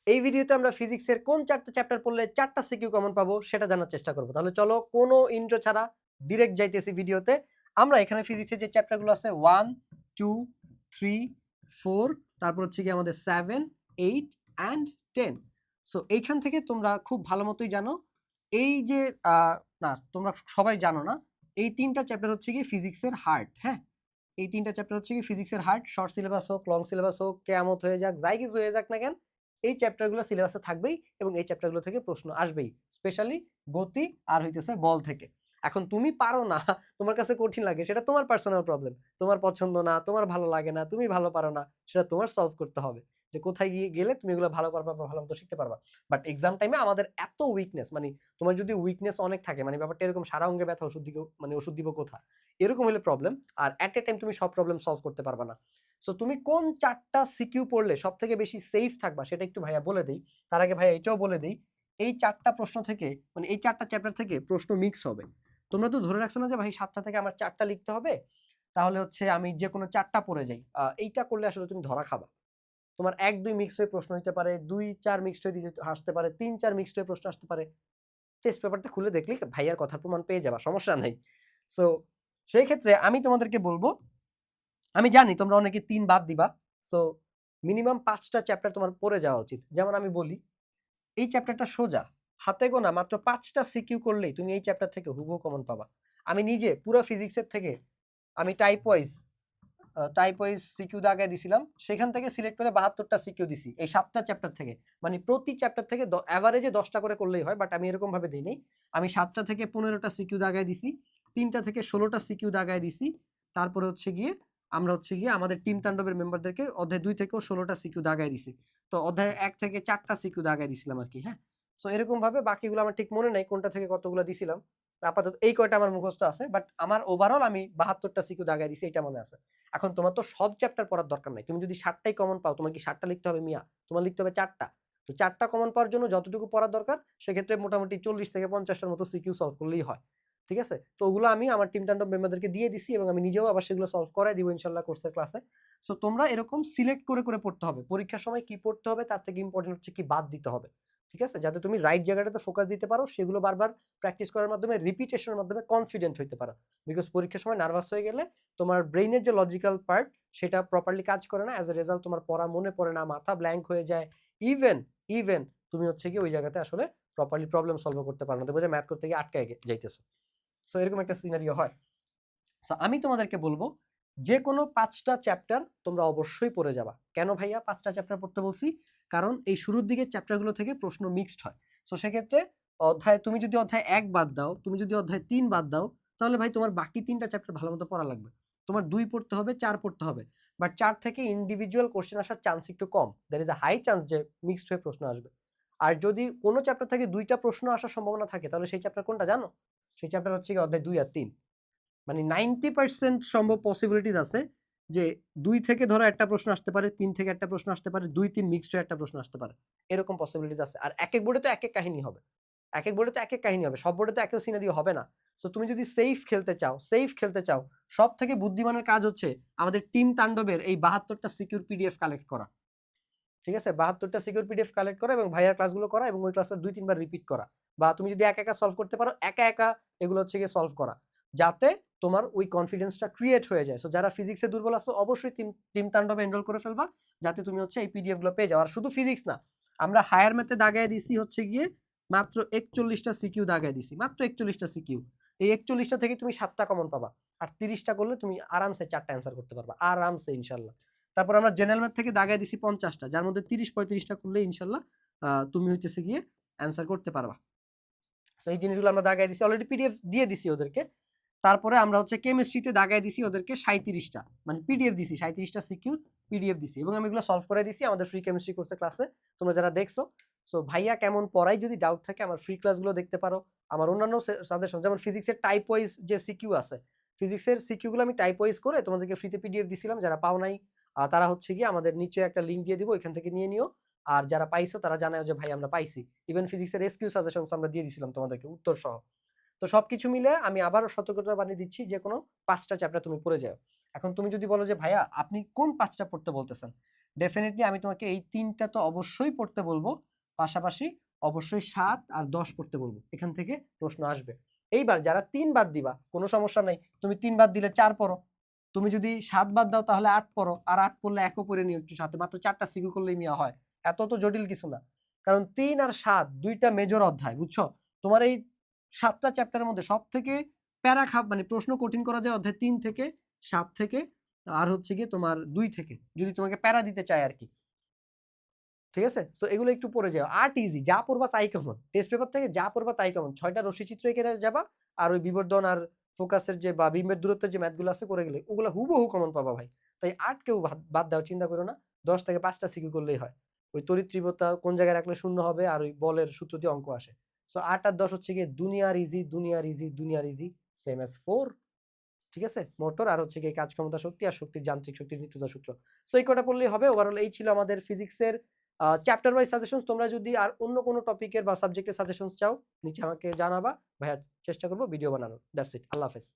এই ভিডিওতে আমরা ফিজিক্সের কোন 4টা চ্যাপ্টার পড়লে 4টা সিকিউ কমন পাবো সেটা জানার চেষ্টা করব। তাহলে চলো কোনো ইন্ট্রো ছাড়া ডিরেক্ট যাইতেছি ভিডিওতে। আমরা এখানে ফিজিক্সের যে চ্যাপ্টারগুলো আছে 1, 2, 3, 4, তারপর হচ্ছে গিয়ে আমাদের 7, 8 অ্যান্ড 10। সো এইখান থেকে তোমরা খুব ভালো মতোই জানো এই যে না তোমরা সবাই জানো না, এই 3টা চ্যাপ্টার হচ্ছে গিয়ে ফিজিক্সের হার্ট। হ্যাঁ, এই 3টা চ্যাপ্টার হচ্ছে কি ফিজিক্সের হার্ট। শর্ট সিলেবাস হোক, লং সিলেবাস হোক, কেয়ামত হয়ে যাক, যাই কিছু হয়ে যাক না কেন, এই চ্যাপ্টারগুলো সিলেবাসে থাকবেই এবং এই চ্যাপ্টারগুলো থেকে প্রশ্ন আসবেই, স্পেশালি গতি আর হইতেছে বল থেকে। এখন তুমি পারো না, তোমার কাছে কঠিন লাগে, সেটা তোমার পার্সোনাল প্রবলেম, তোমার পছন্দ না, তোমার ভালো লাগে না, তুমি ভালো পারো না, সেটা তোমার সলভ করতে হবে যে কোথায় গিয়ে গেলে তুমি এগুলো ভালো পারবা বা ভালো মতো শিখতে পারবা। বাট এক্সাম টাইমে আমাদের এত উইকনেস, মানে তোমার যদি উইকনেস অনেক থাকে, মানে ব্যাপারটা এরকম সারা অঙ্গে ব্যথা, ওষুধ দিব, মানে ওষুধ দিব কোথায়, এরকম হলে প্রবলেম। আর এট এ টাইম তুমি সব প্রবলেম সলভ করতে পারবা না। সো তুমি কোন 4টা সিকিউ পড়লে সব থেকে বেশি সেফ থাকবা সেটা একটু ভাইয়া বলে দেই। তার আগে ভাইয়া এটাও বলে দেই, এই 4টা প্রশ্ন থেকে, মানে এই 4টা চ্যাপ্টার থেকে প্রশ্ন মিক্স হবে। তোমরা তো ধরে রাখছো না যে ভাই 7টা থেকে আমার 4টা লিখতে হবে, তাহলে হচ্ছে আমি যে কোনো 4টা পড়ে যাই। এইটা করলে আসলে তুমি ধরা খাবা। তোমার 1-2 মিক্স হয়ে প্রশ্ন হতে পারে, 2-4 মিক্সড হয়ে আসতে পারে, 3-4 মিক্সড হয়ে প্রশ্ন আসতে পারে। টেস্ট পেপারটা খুলে দেখলে ভাইয়ার কথার প্রমাণ পেয়ে যাবা, সমস্যা নাই। সো সেই ক্ষেত্রে আমি তোমাদেরকে বলবো, আমি জানি তোমরা অনেকে 3 বাদ দিবা। সো মিনিমাম 5টা চ্যাপ্টার তোমার পড়ে যাওয়া উচিত। যেমন আমি বলি, এই চ্যাপ্টারটা সোজা, হাতে গোনা মাত্র 5টা সিকিউ করলেই তুমি এই চ্যাপ্টার থেকে হুবহু কমন পাবা। আমি নিজে পুরো ফিজিক্সের থেকে আমি টাইপ ওয়াইজ সিকিউ দাগায় দিছিলাম, সেখান থেকে সিলেক্ট করে 72টা সিকিউ দিছি এই 7টা চ্যাপ্টার থেকে। মানে প্রতি চ্যাপ্টার থেকে অ্যাভারেজে 10টা করে করলেই হয়, বাট আমি এরকম ভাবে দিই নাই। আমি 7টা থেকে 15টা সিকিউ দাগায় দিছি, 3টা থেকে 16টা সিকিউ দাগায় দিছি। তারপরে হচ্ছে গিয়ে আমরা হচ্ছে গিয়ে আমাদের টিম তাণ্ডবের মেম্বারদেরকে অধ্যায় 2 থেকেও 16টা সিকিউ দাগায় দিছি। তো অধ্যায় 1 থেকে 4টা সিকিউ দাগায় দিছিলাম আর কি। হ্যাঁ, সো এরকম ভাবে বাকিগুলো আমার ঠিক মনে নাই কোনটা থেকে কতগুলো দিছিলাম। আপাতত এই কয়টা আমার মুখস্থ আছে, বাট আমার ওভারঅল আমি 72টা সিকিউ দাগায় দিছি, এটা মনে আছে। এখন তোমার তো সব চ্যাপ্টার পড়ার দরকার নাই, তুমি যদি 7টাই কমন পাও, তোমার কি 7টা লিখতে হবে মিয়া? তোমার লিখতে হবে 4টা। তো 4টা কমন পাওয়ার জন্য যতটুকু পড়ার দরকার, সেক্ষেত্রে মোটামুটি 40 থেকে 50টার মতো সিকিউ সলভ করলেই হয়। ঠিক আছে, তো ওগুলো আমি আমার টিম তাণ্ডব মেম্বারদেরকে দিয়ে দিছি এবং আমি নিজেও আবার সেগুলো সলভ করাই দিব ইনশাল্লাহ কোর্সের ক্লাসে। সো তোমরা এরকম সিলেক্ট করে করে পড়তে হবে, পরীক্ষার সময় কি পড়তে হবে তার থেকে ইম্পর্টেন্ট হচ্ছে কি বাদ দিতে হবে। ঠিক আছে, যাতে তুমি রাইট জায়গাটাতে ফোকাস দিতে পারো, সেগুলো বারবার প্র্যাকটিস করার মাধ্যমে, রিপিটেশনের মাধ্যমে কনফিডেন্ট হইতে পারো। বিকজ পরীক্ষার সময় নার্ভাস হয়ে গেলে তোমার ব্রেইনের যে লজিক্যাল পার্ট, সেটা প্রপারলি কাজ করে না। অ্যাজ এ রেজাল্ট তোমার পড়া মনে পড়ে না, মাথা ব্ল্যাঙ্ক হয়ে যায়। ইভেন ইভেন তুমি হচ্ছে কি ওই জায়গাতে আসলে প্রপারলি প্রবলেম সলভ করতে পারো না, দেখবো যে ম্যাথ করতে গিয়ে আটকে যাইতেছে। সো এরকম একটা সিনারিও হয়। সো আমি তোমাদেরকে বলবো, যে কোনো 5টা চ্যাপ্টার তোমরা অবশ্যই পড়ে যাবা। কেন ভাইয়া 5টা চ্যাপ্টার পড়তে বলছি? কারণ এই শুরুর দিকে চ্যাপ্টারগুলো থেকে প্রশ্ন মিক্সড হয়। সো সেক্ষেত্রে তুমি যদি অধ্যায় 1 বাদ দাও, তুমি যদি অধ্যায় 3 বাদ দাও, তাহলে ভাই তোমার বাকি 3টা চ্যাপ্টার ভালো মতো পড়া লাগবে। তোমার 2 পড়তে হবে, 4 পড়তে হবে। বাট 4 থেকে ইন্ডিভিজুয়াল কোশ্চেন আসার চান্স একটু কম, there is a high chance যে মিক্সড হয়ে প্রশ্ন আসবে। আর যদি কোনো চ্যাপ্টার থেকে 2টা প্রশ্ন আসার সম্ভাবনা থাকে, তাহলে সেই চ্যাপ্টার কোনটা জানো? সেই চ্যাপ্টার হচ্ছে অধ্যায় 2 আর 3। মানে 90% সম্ভব পসিবিলিটিস আছে যে 2 থেকে ধরো একটা প্রশ্ন আসতে পারে, 3 থেকে একটা প্রশ্ন আসতে পারে, 2-3 মিক্সড হয়ে একটা প্রশ্ন আসতে পারে। এরকম পসিবিলিটিস আছে। আর এক এক বোর্ডে তো এক এক কাহিনী হবে। এক এক বোর্ডে তো এক এক কাহিনী হবে। সব বোর্ডে তো একই সিনারিও হবে না। সো তুমি যদি সেফ খেলতে চাও, সবথেকে বুদ্ধিমানের কাজ হচ্ছে আমাদের টিম তাণ্ডবের এই 72টা সিকিউর পিডিএফ কালেক্ট করা। ঠিক আছে, 72টা সিকিউর পিডিএফ কালেক্ট করা এবং ভাইয়ার ক্লাসগুলো করা এবং ওই ক্লাসটা 2-3 বার রিপিট করা। বা তুমি যদি একা একা সলভ করতে পারো, একা একা এগুলো হচ্ছে গিয়ে সলভ করা, যাতে তোমার ওই কনফিডেন্সটা ক্রিয়েট হয়ে যায়। সো যারা ফিজিক্সে দুর্বল আছো, অবশ্যই টিম তাণ্ডবে এনরোল করে ফেলবা, যাতে তুমি হচ্ছে এই পিডিএফ গুলো পেয়ে যাও। আর শুধু ফিজিক্স না, আমরা হায়ার ম্যাথে দাগায় দিছি হচ্ছে গিয়ে মাত্র 41টা সিকিউ দাগায় দিছি, মাত্র 41টা সিকিউ। এই 41টা থেকে তুমি 7টা কমন পাবা, আর 30টা করলে তুমি আরামসে 4টা অ্যান্সার করতে পারবা, আরামসে ইনশাল্লাহ। তারপর আমরা জেনারেল ম্যাথ থেকে দাগায় দিছি 50টা, যার মধ্যে 30-35টা করলে ইনশাল্লাহ তুমি হইতেছে গিয়ে অ্যান্সার করতে পারবা। সো এই জিনিসগুলো আমরা দাগায় দিছি, অলরেডি পিডিএফ দিয়ে দিছি ওদেরকে। তারপরে আমরা হচ্ছে কেমিস্ট্রিতে দাগায় দিছি ওদেরকে 37টা, মানে পিডিএফ দিছি 37টা সিকিউর পিডিএফ দিছি, এবং আমি এগুলো সলভ করে দিছি আমাদের ফ্রি কেমিস্ট্রি কোর্সে ক্লাসে, তোমরা যারা দেখছো। সো ভাইয়া কেমন পড়াই যদি ডাউট থাকে, আমার ফ্রি ক্লাসগুলো দেখতে পারো। আমার অন্যান্য সাজেশন, যেমন ফিজিক্সের টাইপ ওয়াইজ যে সিকিউ আছে, ফিজিক্সের সিকিউগুলো আমি টাইপ ওয়াইজ করে তোমাদেরকে ফ্রিতে পিডিএফ দিছিলাম। যারা পাও নাই তারা হচ্ছে গিয়ে আমাদের নিচে একটা লিঙ্ক দিয়ে দিব, ওইখান থেকে নিয়ে নিও। আর যারা পাইছো তারা জানাও যে ভাই আমরা পাইছি। ইভেন ফিজিক্সের এসকিউ সাজেশন আমরা দিয়ে দিছিলাম তোমাদেরকে উত্তর সহ। তো সবকিছু মিলে আমি আবারও সতর্কতা বানিয়ে দিচ্ছি, যে কোনো 5টা চ্যাপ্টার তুমি পড়ে যাও। এখন তুমি যদি বলো যে ভাইয়া আপনি কোন 5টা পড়তে বলতেছেন, ডেফিনেটলি আমি তোমাকে এই 3টা তো অবশ্যই পড়তে বলবো, পাশাপাশি অবশ্যই 7 আর 10 পড়তে বলবো, এখান থেকে প্রশ্ন আসবে। এইবার যারা 3 বাদ দিবা কোনো সমস্যা নাই, তুমি 3 বাদ দিলে 4 পড়ো, তুমি যদি 7 বাদ দাও তাহলে 8 পড়ো, আর 8 পড়লে 1ও পড়ে নিও একটু সাথে, মাত্র 4টা সিকিউ করলেই নেওয়া হয়, এত তো জটিল কিছু না। কারণ 3 আর 7 দুইটা মেজর অধ্যায়, বুঝছো? তোমার এই 7টা চ্যাপ্টারের মধ্যে সব থেকে প্যারা মানে প্রশ্ন কঠিন করা যায় অধ্যায় 3 থেকে, 7 থেকে, আর হচ্ছে গিয়ে তোমার 2 থেকে, যদি তোমাকে প্যারা দিতে চায় আর কি। ঠিক আছে, সো এগুলো একটু পড়ে যাও। আর্ট ইজি, যা পড়বা তাই কমন, টেস্ট পেপার থেকে যা পড়বা তাই কমন, 6টা রশ্মি চিত্র এঁকে যাবা, আর ওই বিবর্ধন আর ফোকাসের যে বা বিম্বের দূরত্বের যে ম্যাথগুলো আছে করে গেলে ওগুলো হুবহু কমন পাবা ভাই। তাই আর্ট কেউ বাদ দাও, চিন্তা করো না, 10 থেকে 5টা সিকিউ করলেই হয়। ওই তড়িৎ তীব্রতা কোন জায়গায় রাখলে শূন্য হবে, আর ওই বলের সূত্র দিয়ে অঙ্ক আসে। সো 8 আর 10 হচ্ছে গিয়ে দুনিয়ার ইজি, দুনিয়ার ইজি, দুনিয়ার ইজি, সেম অ্যাজ 4। ঠিক আছে, মোটর আর হচ্ছে গিয়ে কাজ ক্ষমতা শক্তি আর শক্তির যান্ত্রিক শক্তির নিত্যতা সূত্র। সো এই কটা পড়লেই হবে। ওভারঅল এই ছিল আমাদের ফিজিক্সের চ্যাপ্টার ওয়াইজ সাজেশন। তোমরা যদি আর অন্য কোনো টপিকের বা সাবজেক্টের সাজেশন চাও নিচে আমাকে জানাবা, ভাইয়া চেষ্টা করবো ভিডিও বানানোর। দ্যাটস ইট, আল্লাহ হাফেজ।